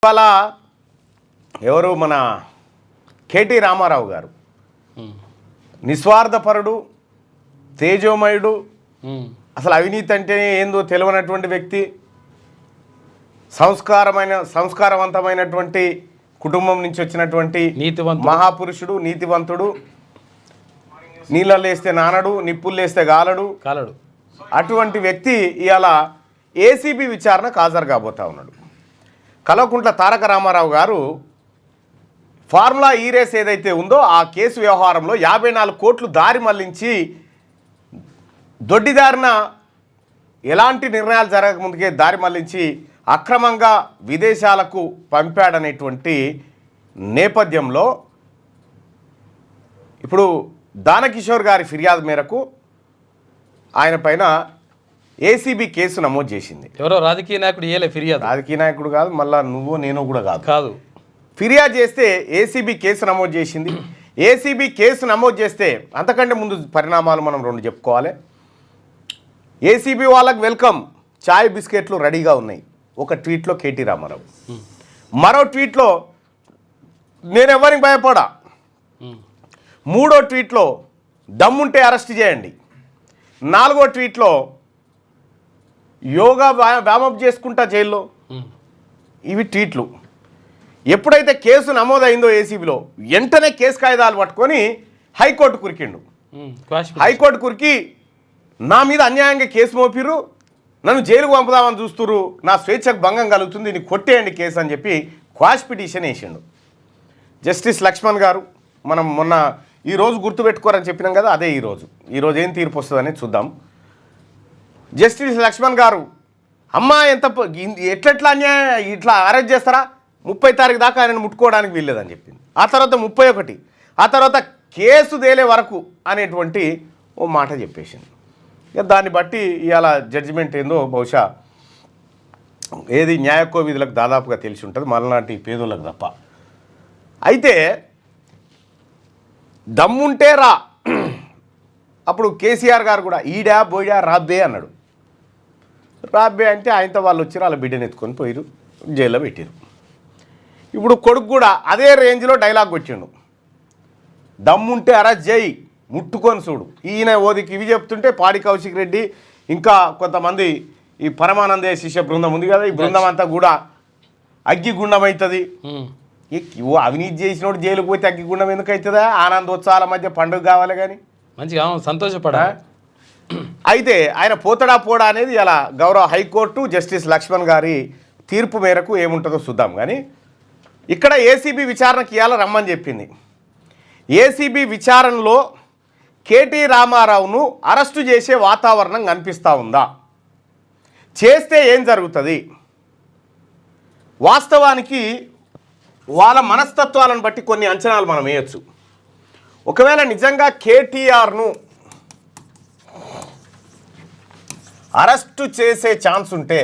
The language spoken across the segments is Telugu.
ఇవాళ ఎవరు మన కేటీ రామారావు గారు నిస్వార్థపరుడు, తేజోమయుడు, అసలు అవినీతి అంటేనే ఏందో తెలియనటువంటి వ్యక్తి, సంస్కారవంతమైనటువంటి కుటుంబం నుంచి వచ్చినటువంటి మహాపురుషుడు, నీతివంతుడు, నీళ్ళల్లో వేస్తే నానడు, నిప్పులు వేస్తే గాలడు. అటువంటి వ్యక్తి ఇవాళ ఏసీబీ విచారణకు హాజరు కాబోతా ఉన్నాడు. కల్వకుంట్ల తారక రామారావు గారు ఫార్ములా ఈ రేస్ ఏదైతే ఉందో ఆ కేసు వ్యవహారంలో 54 కోట్లు దారి మళ్లించి దొడ్డిదారిన ఎలాంటి నిర్ణయాలు జరగకముందుకే దారి మళ్లించి అక్రమంగా విదేశాలకు పంపాడనేటువంటి నేపథ్యంలో ఇప్పుడు దానకిషోర్ గారి ఫిర్యాదు మేరకు ఆయన పైన ఏసీబీ కేసు నమోదు చేసింది. ఎవరో రాజకీయ నాయకుడు ఏలే ఫిర్యాదు. రాజకీయ నాయకుడు కాదు, మళ్ళీ నువ్వు నేను కూడా కాదు. ఫిర్యాదు చేస్తే ఏసీబీ కేసు నమోదు చేసింది. ఏసీబీ కేసు నమోదు చేస్తే అంతకంటే ముందు పరిణామాలు మనం రెండు చెప్పుకోవాలి. ఏసీబీ వాళ్ళకి వెల్కమ్, చాయ్ బిస్కెట్లు రెడీగా ఉన్నాయి ఒక ట్వీట్లో కేటీ రామారావు. మరో ట్వీట్లో నేను ఎవరికి భయపడా, మూడో ట్వీట్లో దమ్ముంటే అరెస్ట్ చేయండి, నాలుగో ట్వీట్లో యోగా వ్యామప్ చేసుకుంటా జైల్లో. ఇవి ట్వీట్లు. ఎప్పుడైతే కేసు నమోదైందో ఏసీబీలో వెంటనే కేసు కాయిదాలు పట్టుకొని హైకోర్టు కురికిండు. హైకోర్టు కురికి నా మీద అన్యాయంగా కేసు మోపిరు, నన్ను జైలుకు పంపుదామని చూస్తురు, నా స్వేచ్ఛకు భంగం కలుగుతుంది, దీన్ని కొట్టేయండి కేసు అని చెప్పి క్వాష్ పిటిషన్ వేసిండు. జస్టిస్ లక్ష్మణ్ గారు మనం మొన్న ఈరోజు గుర్తుపెట్టుకోరని చెప్పినాం కదా, అదే ఈరోజు ఏం తీర్పు వస్తుందని చూద్దాం. జస్టిస్ లక్ష్మణ్ గారు అమ్మా ఎట్లా అన్యాయం ఇట్లా అరెస్ట్ చేస్తారా, 30 తారీఖు దాకా ఆయనను ముట్టుకోవడానికి వీల్లేదని చెప్పింది. ఆ తర్వాత 31, ఆ తర్వాత కేసు తేలే వరకు అనేటువంటి ఓ మాట చెప్పేసింది. ఇక దాన్ని బట్టి ఇవాళ జడ్జిమెంట్ ఏందో బహుశా ఏది న్యాయకో విధులకు దాదాపుగా తెలిసి ఉంటుంది, మళ్ళనాటి పేదోళ్ళకు తప్ప. అయితే దమ్ముంటే రా, అప్పుడు కేసీఆర్ గారు కూడా ఈడా బోయిడా రాబ్బే అన్నాడు. రాబ్బే అంటే ఆయనతో వాళ్ళు వచ్చారు, వాళ్ళ బిడ్డను ఎత్తుకొని పోయారు, జైల్లో పెట్టారు. ఇప్పుడు కొడుకు కూడా అదే రేంజ్లో డైలాగ్ వచ్చిండు, దమ్ముంటే అరెస్ట్ చేయి, ముట్టుకొని చూడు. ఈయన ఓదికి ఇవి చెప్తుంటే పాడి కౌశిక్ రెడ్డి ఇంకా కొంతమంది ఈ పరమానందే శిష్య బృందం ఉంది కదా, ఈ బృందం అంతా కూడా అగ్గిగుండం అవుతుంది. అవినీతి చేసినోడు జైలుకు పోతే అగ్గిగుండం ఎందుకు అవుతుందా? ఆనందోత్సవాల మధ్య పండుగ కావాలి కానీ మంచిగా సంతోషపడా. అయితే ఆయన పోతడా పోడా అనేది ఇలా గౌరవ హైకోర్టు జస్టిస్ లక్ష్మణ్ గారి తీర్పు మేరకు ఏముంటుందో చూద్దాం. కానీ ఇక్కడ ఏసీబీ విచారణకి ఇవాళ రమ్మని చెప్పింది. ఏసీబీ విచారణలో కేటీ రామారావును అరెస్టు చేసే వాతావరణం కనిపిస్తూ ఉందా, చేస్తే ఏం జరుగుతుంది? వాస్తవానికి వాళ్ళ మనస్తత్వాలను బట్టి కొన్ని అంచనాలు మనం వేయచ్చు. ఒకవేళ నిజంగా కేటీఆర్ను అరెస్టు చేసే ఛాన్స్ ఉంటే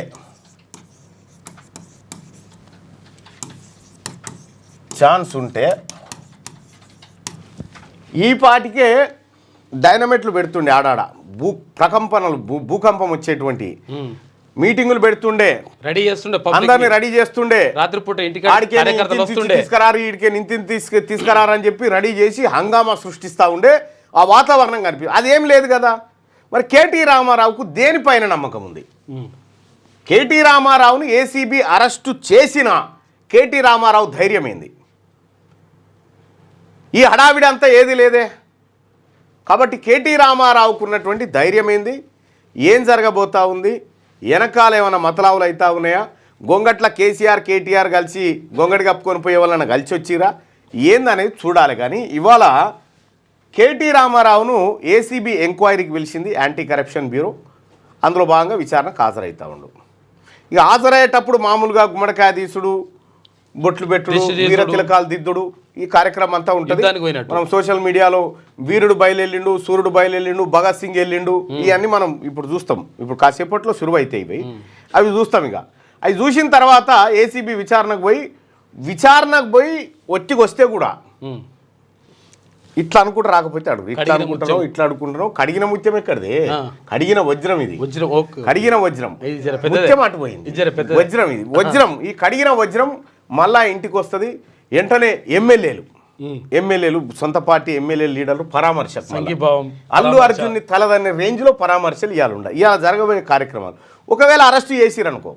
ఈ పాటికే డైనమైట్లు పెడుతుండే, ఆడాడ భూకంపం వచ్చేటువంటి మీటింగులు పెడుతుండే, రెడీ చేస్తుండే, అందరినీ రెడీ చేస్తుండే, రాత్రిపూట తీసుకురారని చెప్పి రెడీ చేసి హంగామా సృష్టిస్తూ ఉండే. ఆ వాతావరణం కనిపి అదేం లేదు కదా. మరి కేటీ రామారావుకు దేనిపైన నమ్మకం ఉంది? కేటీ రామారావును ఏసీబీ అరెస్టు చేసిన కేటీ రామారావు ధైర్యం ఏంది? ఈ హడావిడి అంతా ఏది లేదే. కాబట్టి కేటీ రామారావుకు ఉన్నటువంటి ధైర్యం ఏంది? ఏం జరగబోతా ఉంది? వెనకాల ఏమైనా మతలావులు అవుతా ఉన్నాయా? గొంగట్ల కేసీఆర్ కేటీఆర్ కలిసి గొంగడి కప్పుకొని పోయే వాళ్ళని కలిసి వచ్చిరా ఏందనేది చూడాలి. కానీ ఇవాళ కేటీ రామారావును ఏసీబీ ఎంక్వైరీకి పిలిచింది యాంటీ కరప్షన్ బ్యూరో. అందులో భాగంగా విచారణకు హాజరవుతూ ఉండు. ఇక హాజరయ్యేటప్పుడు మామూలుగా గుమ్మడికాయ తీసుడు, బొట్లు పెట్టుడు, వీర తిలకాలు దిద్దుడు, ఈ కార్యక్రమం అంతా ఉంటుంది. మనం సోషల్ మీడియాలో వీరుడు బయలుదేరిండు, సూర్యుడు బయలుదేరిండు, భగత్ సింగ్ వెళ్ళిండు, ఇవన్నీ మనం ఇప్పుడు చూస్తాం. ఇప్పుడు కాసేపట్లో సురువు అవుతాయి ఇవి, అవి చూస్తాం. ఇక అవి చూసిన తర్వాత ఏసీబీ విచారణకు పోయి ఒత్తికి వస్తే కూడా ఇట్లా అనుకుంటూ రాకపోతే అడుగు, ఇట్లా అనుకుంటున్నావు, ఇట్లా అనుకుంటున్నావు. కడిగిన ముత్యం ఎక్కడిది? కడిగిన వజ్రం ఇది, కడిగిన వజ్రం. ముత్యం అటు పోయింది, వజ్రం ఇది. వజ్రం, ఈ కడిగిన వజ్రం మళ్ళా ఇంటికి వస్తుంది. వెంటనే ఎమ్మెల్యేలు సొంత పార్టీ ఎమ్మెల్యే లీడర్లు పరామర్శ, అల్లు అర్జున్ని తలదనే రేంజ్లో పరామర్శలు ఇవాళ జరగబోయే కార్యక్రమాలు. ఒకవేళ అరెస్ట్ చేసిరనుకో,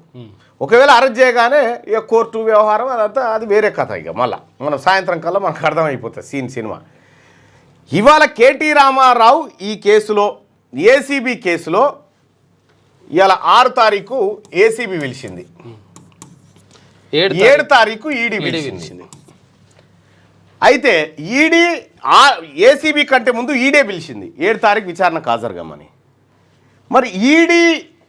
ఒకవేళ అరెస్ట్ చేయగానే ఇక కోర్టు వ్యవహారం అదంతా అది వేరే కథ. ఇక మళ్ళీ మనం సాయంత్రం కల్లా మనకు అర్థమైపోతుంది సినిమా. ఇవాళ కేటీ రామారావు ఈ కేసులో ఏసీబీ కేసులో ఇవాళ 6 తారీఖు ఏసీబీ పిలిచింది, 7 తారీఖు ఈడీ పిలిచింది. అయితే ఈడీ ఏసీబీ కంటే ముందు ఈడే పిలిచింది 7 తారీఖు విచారణకు హాజరుగమ్మని. మరి ఈడీ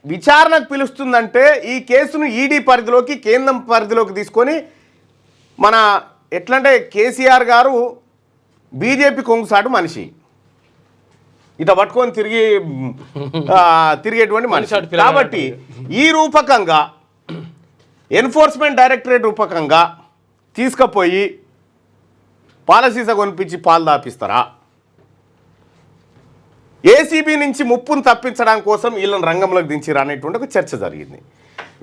విచారణకు పిలుస్తుందంటే ఈ కేసును ఈడీ పరిధిలోకి, కేంద్రం పరిధిలోకి తీసుకొని మన ఎట్లంటే కేసీఆర్ గారు బీజేపీ కొంగుసాటు మనిషి, ఇట పట్టుకొని తిరిగేటువంటి మనిషి. కాబట్టి ఈ రూపకంగా ఎన్ఫోర్స్మెంట్ డైరెక్టరేట్ రూపకంగా తీసుకుపోయి పాలసీస కొనిపించి పాలు దాపిస్తారా? ఏసీబీ నుంచి ముప్పును తప్పించడం కోసం వీళ్ళని రంగంలోకి దించిరా అనేటువంటి ఒక చర్చ జరిగింది.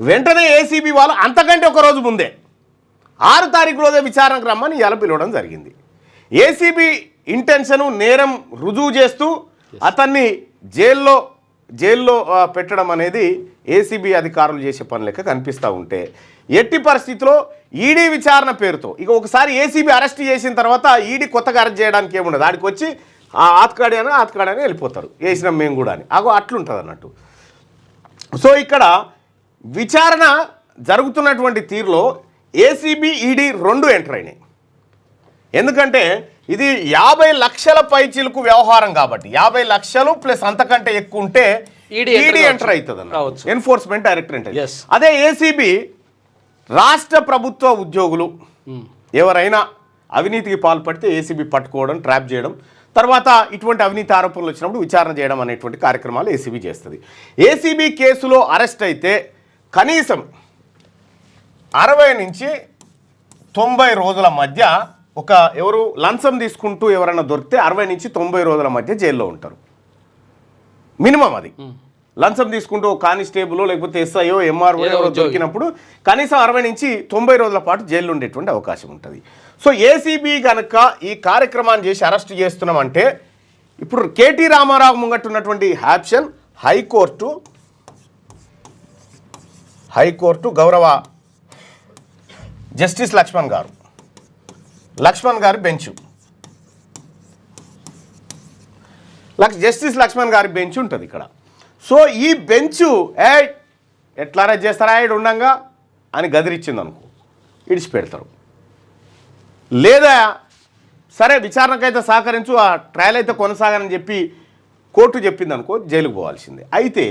వెంటనే ఏసీబీ వాళ్ళు అంతకంటే ఒక రోజు ముందే 6 తారీఖు రోజే విచారణకు రమ్మని ఇలా పిలవడం జరిగింది. ఏసీబీ ఇంటెన్షను నేరం రుజువు చేస్తూ అతన్ని జైల్లో పెట్టడం అనేది ఏసీబీ అధికారులు చేసే పని లెక్క కనిపిస్తూ ఉంటే, ఎట్టి పరిస్థితిలో ఈడీ విచారణ పేరుతో ఇక ఒకసారి ఏసీబీ అరెస్ట్ చేసిన తర్వాత ఈడీ కొత్తగా అరెస్ట్ చేయడానికి ఏముండదు, ఆడికి వచ్చి ఆత్కాడని వెళ్ళిపోతారు, వేసినాం మేము కూడా అని అట్లుంటుంది అన్నట్టు. సో ఇక్కడ విచారణ జరుగుతున్నటువంటి తీరులో ఏసీబీ ఈడీ 2 ఎంటర్ అయినాయి. ఎందుకంటే ఇది 50 లక్షల పైచీలకు వ్యవహారం కాబట్టి 50 లక్షలు ప్లస్ అంతకంటే ఎక్కువ ఉంటే ఈడీ ఎంటర్ అవుతుంది అన్న, ఎన్ఫోర్స్మెంట్ డైరెక్టరేట్. అదే ఏసీబీ రాష్ట్ర ప్రభుత్వ ఉద్యోగులు ఎవరైనా అవినీతికి పాల్పడితే ఏసీబీ పట్టుకోవడం, ట్రాప్ చేయడం, తర్వాత ఇటువంటి అవినీతి ఆరోపణలు వచ్చినప్పుడు విచారణ చేయడం అనేటువంటి కార్యక్రమాలు ఏసీబీ చేస్తుంది. ఏసీబీ కేసులో అరెస్ట్ అయితే కనీసం 60 నుంచి 90 రోజుల మధ్య ఎవరు లంచం తీసుకుంటూ ఎవరైనా దొరికితే 60 నుంచి 90 రోజుల మధ్య జైల్లో ఉంటారు మినిమం. అది లంచం తీసుకుంటూ కానిస్టేబుల్ లేకపోతే ఎస్ఐఓ ఎంఆర్ఓ ఎవరో దొరికినప్పుడు కనీసం 60 నుంచి 90 రోజుల పాటు జైల్లో ఉండేటువంటి అవకాశం ఉంటుంది. సో ఏసీబీ కనుక ఈ కార్యక్రమాన్ని చేసి అరెస్ట్ చేస్తున్నామంటే ఇప్పుడు కేటీ రామారావు ముంగట్టున్నటువంటి ఆప్షన్ హైకోర్టు గౌరవ జస్టిస్ లక్ష్మణ్ గారి బెంచ్, జస్టిస్ లక్ష్మణ్ గారి బెంచ్ ఉంటుంది ఇక్కడ. సో ఈ బెంచు ఎట్లా అరెస్ట్ చేస్తారా ఉండంగా అని గదిరిచ్చింది అనుకో, ఇడిచిపెడతారు. లేదా సరే విచారణకైతే సహకరించు, ఆ ట్రయల్ అయితే కొనసాగని చెప్పి కోర్టు చెప్పింది అనుకో, జైలుకు పోవాల్సిందే. అయితే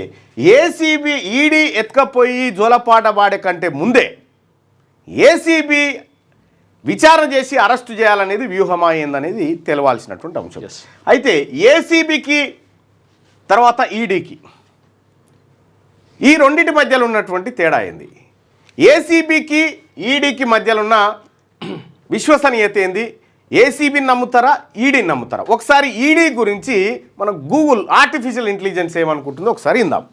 ఏసీబీ ఈడీ ఎత్తుకపోయి జోలపాట వాడే కంటే ముందే ఏసీబీ విచారణ చేసి అరెస్టు చేయాలనేది వ్యూహమా ఏందనేది తెలవాల్సినటువంటి అంశం. అయితే ఏసీబీకి తర్వాత ఈడీకి ఈ రెండింటి మధ్యలో ఉన్నటువంటి తేడా ఏంది, ఏసీబీకి ఈడీకి మధ్యలో ఉన్న విశ్వసనీయత ఏంది, ఏసీబీని నమ్ముతారా ఈడీని నమ్ముతారా? ఒకసారి ఈడీ గురించి మనం గూగుల్ ఆర్టిఫిషియల్ ఇంటెలిజెన్స్ ఏమనుకుంటుందో ఒకసారి ఇందాం.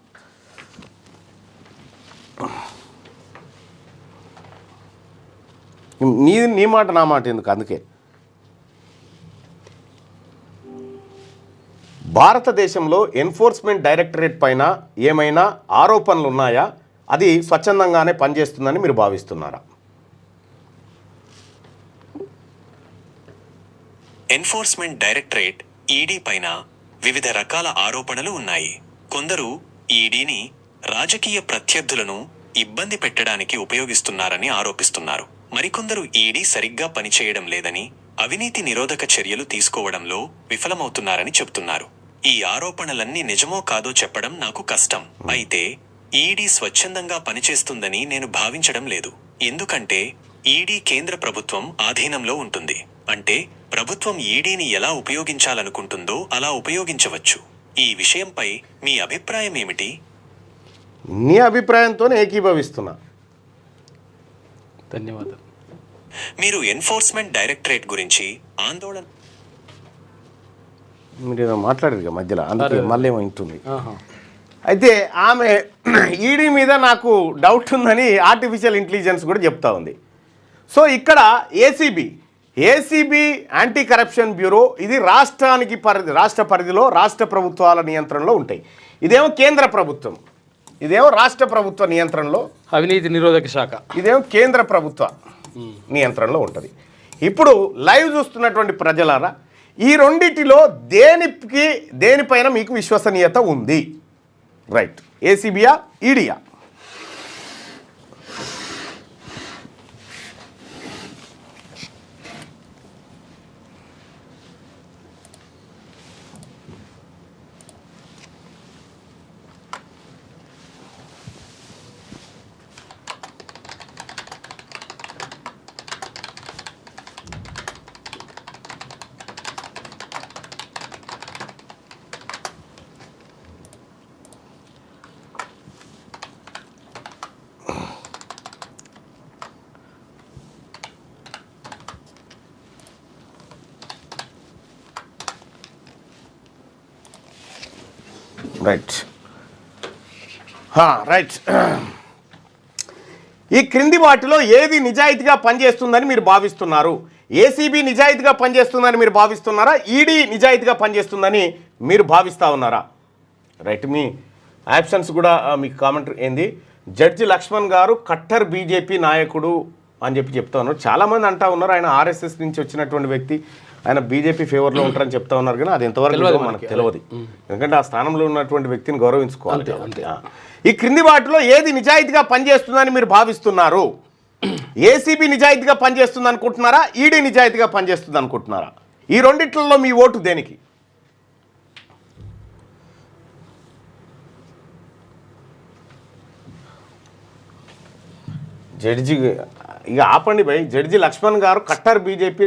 నీ మాట నా మాట ఎందుకు, అందుకే భారతదేశంలో ఎన్ఫోర్స్మెంట్ డైరెక్టరేట్ పైన ఏమైనా ఆరోపణలు ఉన్నాయా, అది స్వచ్ఛందంగానే పనిచేస్తుందని మీరు భావిస్తున్నారా? ఎన్ఫోర్స్మెంట్ డైరెక్టరేట్ ఈడీ పైన వివిధ రకాల ఆరోపణలు ఉన్నాయి. కొందరు ఈడీని రాజకీయ ప్రత్యర్థులను ఇబ్బంది పెట్టడానికి ఉపయోగిస్తున్నారని ఆరోపిస్తున్నారు. మరికొందరు ఈడీ సరిగ్గా పనిచేయడం లేదని, అవినీతి నిరోధక చర్యలు తీసుకోవడంలో విఫలమవుతున్నారని చెబుతున్నారు. ఈ ఆరోపణలన్నీ నిజమో కాదో చెప్పడం నాకు కష్టం. అయితే ఈడీ స్వచ్ఛందంగా పనిచేస్తుందని నేను భావించడం లేదు. ఎందుకంటే ఈడీ కేంద్ర ప్రభుత్వం ఆధీనంలో ఉంటుంది. అంటే ప్రభుత్వం ఈడీని ఎలా ఉపయోగించాలనుకుంటుందో అలా ఉపయోగించవచ్చు. ఈ విషయంపై మీ అభిప్రాయం ఏమిటి? నీ అభిప్రాయంతోనే ఏకీభవిస్తున్నా. ధన్యవాదాలు. మీరు ఎన్ఫోర్స్మెంట్ డైరెక్టరేట్ గురించి ఆందోళన మీరు మాట్లాడారు మధ్యలో, అందుకే మళ్ళీ ఏమో ఇంటుంది. అయితే ఆమె ఈడీ మీద నాకు డౌట్ ఉందని ఆర్టిఫిషియల్ ఇంటెలిజెన్స్ కూడా చెప్తా ఉంది. సో ఇక్కడ ఏసీబీ యాంటీ కరప్షన్ బ్యూరో ఇది రాష్ట్ర పరిధిలో రాష్ట్ర ప్రభుత్వాల నియంత్రణలో ఉంటాయి. ఇదేమో కేంద్ర ప్రభుత్వం, ఇదేమో రాష్ట్ర ప్రభుత్వ నియంత్రణలో, అవినీతి నిరోధక శాఖ ఇదేమో కేంద్ర ప్రభుత్వ నియంత్రణలో ఉంటుంది. ఇప్పుడు లైవ్ చూస్తున్నటువంటి ప్రజలారా, ఈ రెండిటిలో దేనిపైన మీకు విశ్వసనీయత ఉంది? రైట్, ఏసీబీయా, ఈడీయా? రైట్. ఈ క్రింది వాటిలో ఏది నిజాయితీగా పనిచేస్తుందని మీరు భావిస్తున్నారు? ఏసీబీ నిజాయితీగా పనిచేస్తుందని మీరు భావిస్తున్నారా? ఈడీ నిజాయితీగా పనిచేస్తుందని మీరు భావిస్తూ ఉన్నారా? రైట్, మీ ఆప్షన్స్ కూడా మీకు కామెంట్ ఏంది? జడ్జి లక్ష్మణ్ గారు కట్టర్ బీజేపీ నాయకుడు అని చెప్తా ఉన్నారు. చాలామంది అంటా ఉన్నారు ఆయన ఆర్ఎస్ఎస్ నుంచి వచ్చినటువంటి వ్యక్తి, ఆయన బీజేపీ ఫేవర్లో ఉంటారని చెప్తా ఉన్నారు. కానీ అది ఎంతవరకు మనకు తెలియదు, ఎందుకంటే ఆ స్థానంలో ఉన్నటువంటి వ్యక్తిని గౌరవించుకోవాలి. ఈ క్రింది వాటిలో ఏది నిజాయితీగా పనిచేస్తుందని మీరు భావిస్తున్నారు? ఏసీబీ నిజాయితీగా పనిచేస్తుంది అనుకుంటున్నారా? ఈడీ నిజాయితీగా పనిచేస్తుంది అనుకుంటున్నారా? ఈ రెండిట్లలో మీ ఓటు దేనికి? జడ్జి ఇక ఆపండి భయ్. జడ్జి లక్ష్మణ్ గారు కట్టర్ బీజేపీ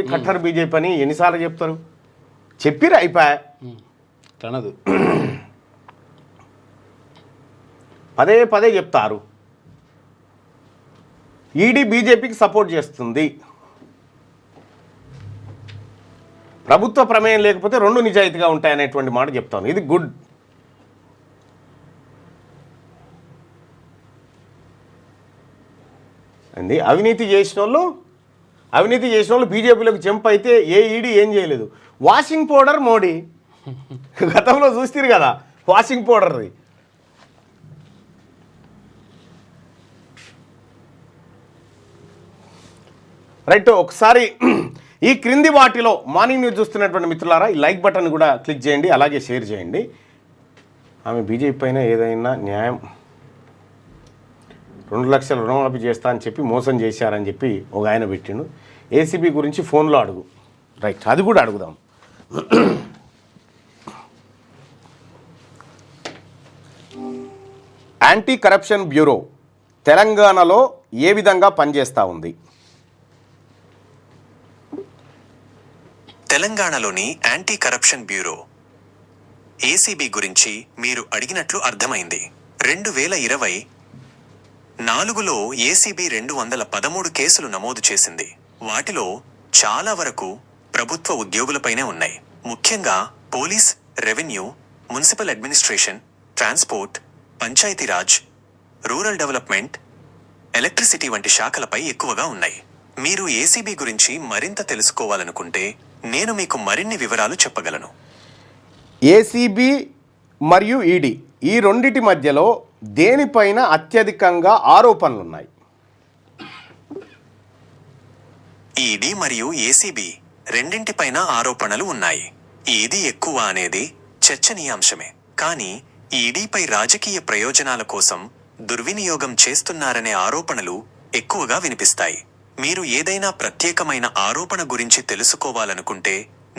అని ఎన్నిసార్లు చెప్తారు? చెప్పిరా అయిపోయా, తనదు పదే చెప్తారు. ఈడీ బీజేపీకి సపోర్ట్ చేస్తుంది. ప్రభుత్వ ప్రమేయం లేకపోతే రెండు నిజాయితీగా ఉంటాయనేటువంటి మాట చెప్తాను. ఇది గుడ్. అండి, అవినీతి చేసిన వాళ్ళు బీజేపీలోకి జంప్ అయితే ఏ ఈడీ ఏం చేయలేదు. వాషింగ్ పౌడర్ మోడీ గతంలో చూస్తారు కదా, వాషింగ్ పౌడర్ది. రైట్, ఒకసారి ఈ క్రింది వాటిలో మార్నింగ్ న్యూస్ చూస్తున్నటువంటి మిత్రులారా ఈ లైక్ బటన్ కూడా క్లిక్ చేయండి, అలాగే షేర్ చేయండి. ఆమె బీజేపీ పైన ఏదైనా న్యాయం 2 లక్షల రుణమాఫీ చేస్తా అని చెప్పి మోసం చేశారని చెప్పి ఒక ఆయన పెట్టిండు. ఏసీబీ గురించి ఫోన్లో అడుగు. రైట్, అది కూడా అడుగుదాం. యాంటీ కరప్షన్ బ్యూరో తెలంగాణలో ఏ విధంగా పనిచేస్తూ ఉంది? తెలంగాణలోని యాంటీ కరప్షన్ బ్యూరో ఏసీబీ గురించి మీరు అడిగినట్లు అర్థమైంది. 2024లో ఏసీబీ 213 కేసులు నమోదు చేసింది. వాటిలో చాలా వరకు ప్రభుత్వ ఉద్యోగులపైనే ఉన్నాయి. ముఖ్యంగా police, revenue, municipal administration, transport, Panchayati Raj, rural development, electricity వంటి శాఖలపై ఎక్కువగా ఉన్నాయి. మీరు ఏసీబీ గురించి మరింత తెలుసుకోవాలనుకుంటే నేను మీకు మరిన్ని వివరాలు చెప్పగలను. ఏసీబీ మరియు ఈడీ ఈ రెండిటి మధ్యలో దేనిపైన అత్యధికంగా ఆరోపణలు ఉన్నాయి? ఈడీ మరియు ఏసీబీ రెండింటిపైన ఆరోపణలు ఉన్నాయి. ఏది ఎక్కువ అనేది చర్చనీయాంశమే. కానీ ఈడీపై రాజకీయ ప్రయోజనాల కోసం దుర్వినియోగం చేస్తున్నారనే ఆరోపణలు ఎక్కువగా వినిపిస్తాయి. మీరు ఏదైనా ప్రత్యేకమైన ఆరోపణ గురించి తెలుసుకోవాలనుకుంటే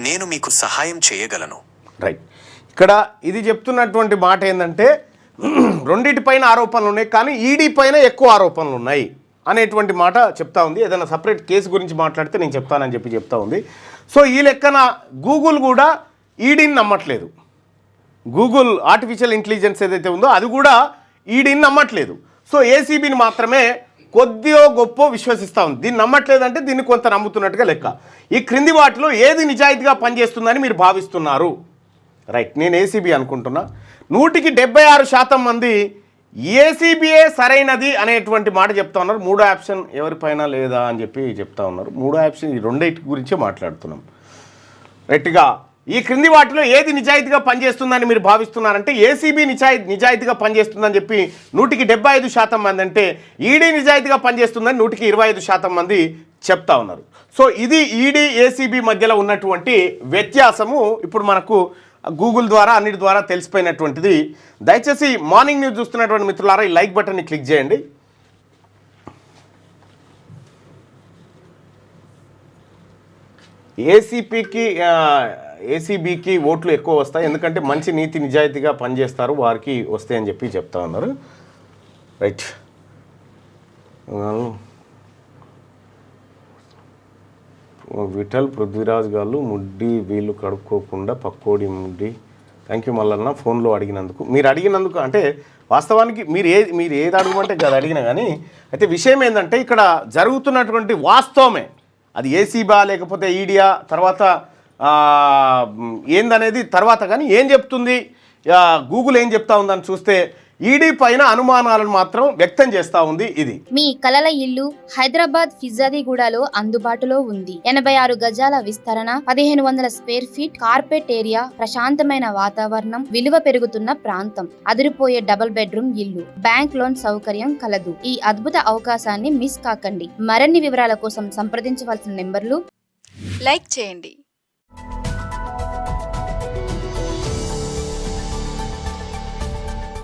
నేను మీకు సహాయం చేయగలను. రైట్, ఇక్కడ ఇది చెప్తున్నటువంటి మాట ఏంటంటే రెండింటిపైన ఆరోపణలు ఉన్నాయి కానీ ఈడీ పైన ఎక్కువ ఆరోపణలు ఉన్నాయి అనేటువంటి మాట చెప్తా ఉంది. ఏదైనా సపరేట్ కేసు గురించి మాట్లాడితే నేను చెప్తానని చెప్పి చెప్తా ఉంది. సో ఈ లెక్కన గూగుల్ కూడా ఈడీని నమ్మట్లేదు. గూగుల్ ఆర్టిఫిషియల్ ఇంటెలిజెన్స్ ఏదైతే ఉందో అది కూడా ఈడీని నమ్మట్లేదు. సో ఏసీబీని మాత్రమే కొద్దిగా గొప్ప విశ్వసిస్తూ ఉంది. దీన్ని నమ్మట్లేదంటే దీన్ని కొంత నమ్ముతున్నట్టుగా లెక్క. ఈ క్రింది వాటిలో ఏది నిజాయితీగా పనిచేస్తుందని మీరు భావిస్తున్నారు? రైట్, నేను ఏసీబీ అనుకుంటున్నా. 176% మంది ఏసీబీఏ సరైనది అనేటువంటి మాట చెప్తా ఉన్నారు. మూడో ఆప్షన్ ఎవరిపైన లేదా అని చెప్పి చెప్తా ఉన్నారు. మూడో ఆప్షన్ ఈ రెండింటి గురించే మాట్లాడుతున్నాం. రైట్గా ఈ క్రింది వాటిలో ఏది నిజాయితీగా పనిచేస్తుందని మీరు భావిస్తున్నారంటే ఏసీబీ నిజాయితీగా పనిచేస్తుందని చెప్పి 175% మంది, అంటే ఈడీ నిజాయితీగా పనిచేస్తుందని 125% మంది చెప్తా ఉన్నారు. సో ఇది ఈడీ ఏసీబీ మధ్యలో ఉన్నటువంటి వ్యత్యాసము ఇప్పుడు మనకు గూగుల్ ద్వారా అన్నిటి ద్వారా తెలిసిపోయినటువంటిది. దయచేసి మార్నింగ్ న్యూస్ చూస్తున్నటువంటి మిత్రులారా ఈ లైక్ బటన్ని క్లిక్ చేయండి. ఏసీబీకి ఓట్లు ఎక్కువ వస్తాయి, ఎందుకంటే మంచి నీతి నిజాయితీగా పనిచేస్తారు, వారికి వస్తాయని చెప్పి చెప్తా ఉన్నారు. రైట్, విఠల్ పృథ్వీరాజ్ గారు ముడ్డి వీళ్ళు కడుక్కోకుండా పక్కోడి ముడ్డి. థ్యాంక్ యూ మల్లన్న ఫోన్లో అడిగినందుకు. మీరు అడిగినందుకు అంటే వాస్తవానికి మీరు ఏది అడగమంటే కదా అడిగినా, కానీ అయితే విషయం ఏంటంటే ఇక్కడ జరుగుతున్నటువంటి వాస్తవమే, అది ఏసీబా లేకపోతే ఈడియా తర్వాత ఏందనేది తర్వాత, కానీ ఏం చెప్తుంది గూగుల్ ఏం చెప్తా ఉందని చూస్తే ఈడీ పైన అనుమానాలను మాత్రం వ్యక్తం చేస్తా ఉంది. ఇది మీ కలల ఇల్లు హైదరాబాద్ ఫిజాదిగూడలో అందుబాటులో ఉంది. 86 గజాల విస్తరణ, 1500 స్క్వేర్ ఫీట్ కార్పెట్ ఏరియా, ప్రశాంతమైన వాతావరణం, విలువ పెరుగుతున్న ప్రాంతం, అదిరిపోయే డబుల్ బెడ్రూమ్ ఇల్లు, బ్యాంక్ లోన్ సౌకర్యం కలదు. ఈ అద్భుత అవకాశాన్ని మిస్ కాకండి. మరిన్ని వివరాల కోసం సంప్రదించవలసిన నెంబర్లు. లైక్ చేయండి,